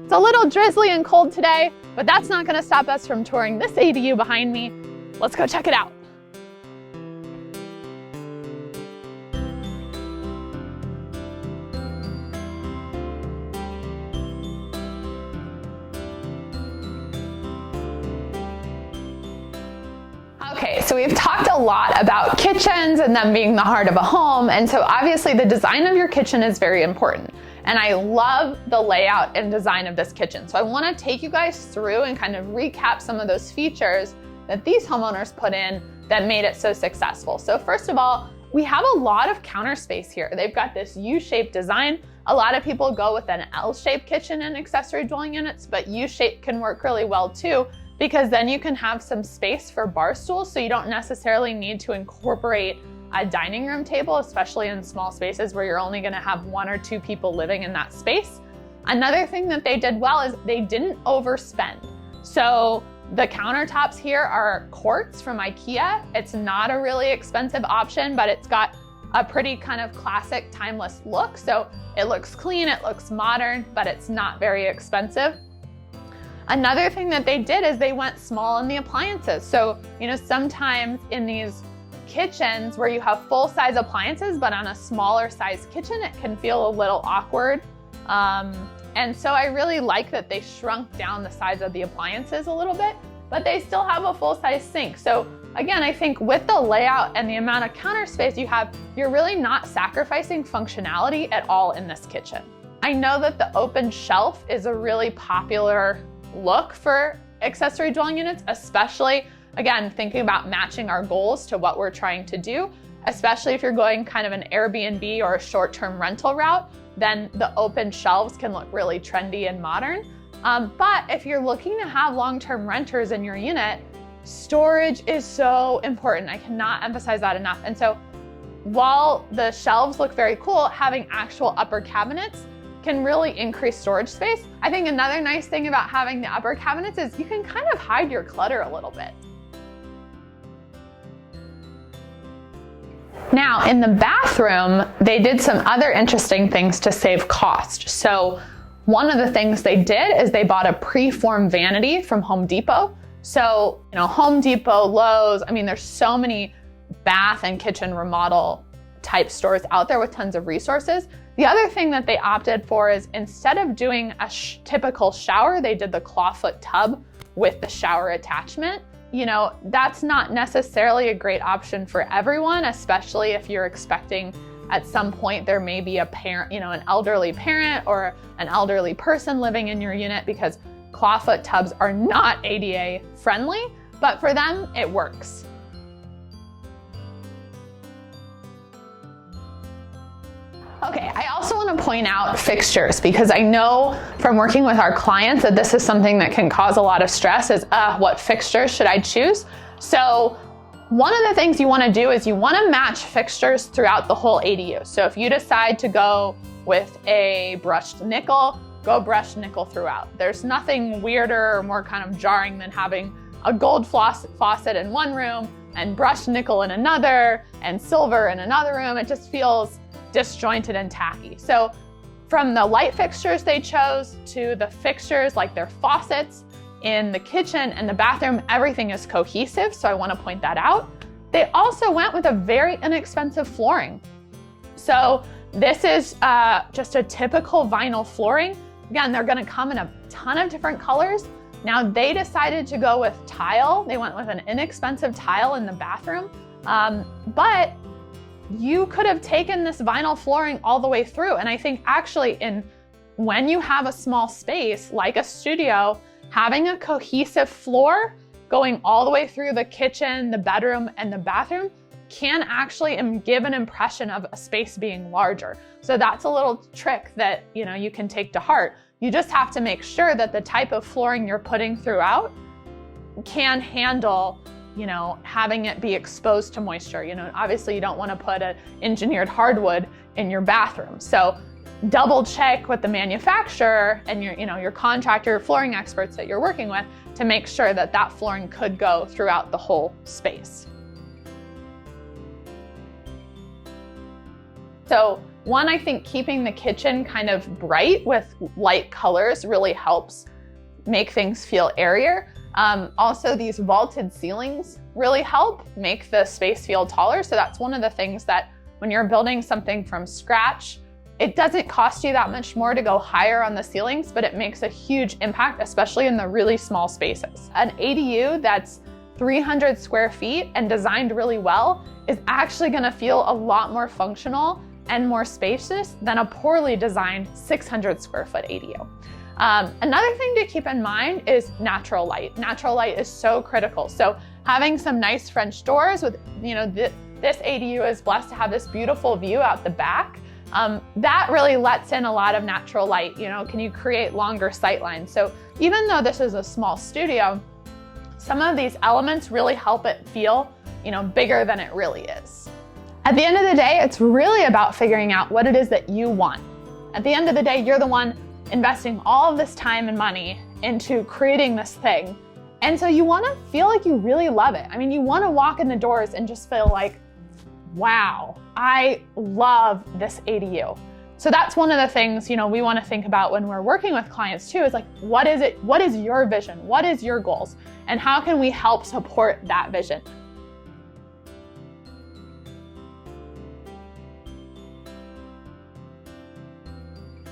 It's a little drizzly and cold today, but that's not gonna stop us from touring this ADU behind me. Let's go check it out. Okay, so we've talked a lot about kitchens and them being the heart of a home, and so obviously the design of your kitchen is very important. And I love the layout and design of this kitchen. So I wanna take you guys through and kind of recap some of those features that these homeowners put in that made it so successful. So first of all, we have a lot of counter space here. They've got this U-shaped design. A lot of people go with an L-shaped kitchen in accessory dwelling units, but U-shaped can work really well too, because then you can have some space for bar stools, so you don't necessarily need to incorporate a dining room table, especially in small spaces where you're only gonna have 1 or 2 people living in that space. Another thing that they did well is they didn't overspend. So the countertops here are quartz from IKEA. It's not a really expensive option, but it's got a pretty kind of classic, timeless look. So it looks clean, it looks modern, but it's not very expensive. Another thing that they did is they went small on the appliances. So, sometimes in these kitchens where you have full-size appliances, but on a smaller size kitchen, it can feel a little awkward. And so I really like that they shrunk down the size of the appliances a little bit, but they still have a full-size sink. So again, I think with the layout and the amount of counter space you have, you're really not sacrificing functionality at all in this kitchen. I know that the open shelf is a really popular look for accessory dwelling units, especially, again, thinking about matching our goals to what we're trying to do, especially if you're going kind of an Airbnb or a short-term rental route, then the open shelves can look really trendy and modern. But if you're looking to have long-term renters in your unit, storage is so important. I cannot emphasize that enough. And so while the shelves look very cool, having actual upper cabinets can really increase storage space. I think another nice thing about having the upper cabinets is you can kind of hide your clutter a little bit. Now in the bathroom, they did some other interesting things to save cost. So one of the things they did is they bought a preform vanity from Home Depot. So, Home Depot, Lowe's, there's so many bath and kitchen remodel type stores out there with tons of resources. The other thing that they opted for is instead of doing a typical shower, they did the clawfoot tub with the shower attachment. That's not necessarily a great option for everyone, especially if you're expecting at some point there may be a parent, an elderly parent or an elderly person living in your unit, because clawfoot tubs are not ADA friendly, but for them, it works. Okay, I also want to point out fixtures, because I know from working with our clients that this is something that can cause a lot of stress is, what fixtures should I choose? So one of the things you want to do is you want to match fixtures throughout the whole ADU. So if you decide to go with a brushed nickel, go brushed nickel throughout. There's nothing weirder or more kind of jarring than having a gold faucet in one room and brushed nickel in another and silver in another room. It just feels disjointed and tacky. So from the light fixtures they chose to the fixtures like their faucets in the kitchen and the bathroom, everything is cohesive. So I want to point that out. They also went with a very inexpensive flooring. So this is just a typical vinyl flooring. Again, they're going to come in a ton of different colors. Now they decided to go with tile. They went with an inexpensive tile in the bathroom, but you could have taken this vinyl flooring all the way through. And I think actually when you have a small space like a studio, having a cohesive floor going all the way through the kitchen, the bedroom, and the bathroom can actually give an impression of a space being larger. So that's a little trick that you can take to heart. You just have to make sure that the type of flooring you're putting throughout can handle having it be exposed to moisture. Obviously you don't want to put an engineered hardwood in your bathroom. So double check with the manufacturer and your contractor, your flooring experts that you're working with to make sure that that flooring could go throughout the whole space. So one, I think keeping the kitchen kind of bright with light colors really helps make things feel airier. Also, these vaulted ceilings really help make the space feel taller. So that's one of the things that when you're building something from scratch, it doesn't cost you that much more to go higher on the ceilings, but it makes a huge impact, especially in the really small spaces. An ADU that's 300 square feet and designed really well is actually gonna feel a lot more functional and more spacious than a poorly designed 600 square foot ADU. Another thing to keep in mind is natural light. Natural light is so critical. So having some nice French doors with, this ADU is blessed to have this beautiful view out the back. That really lets in a lot of natural light. Can you create longer sight lines? So even though this is a small studio, some of these elements really help it feel, bigger than it really is. At the end of the day, it's really about figuring out what it is that you want. At the end of the day, you're the one investing all of this time and money into creating this thing. And so you want to feel like you really love it. I mean, you want to walk in the doors and just feel like, wow, I love this ADU. So that's one of the things, we want to think about when we're working with clients too, is like, what is it? What is your vision? What is your goals? And how can we help support that vision?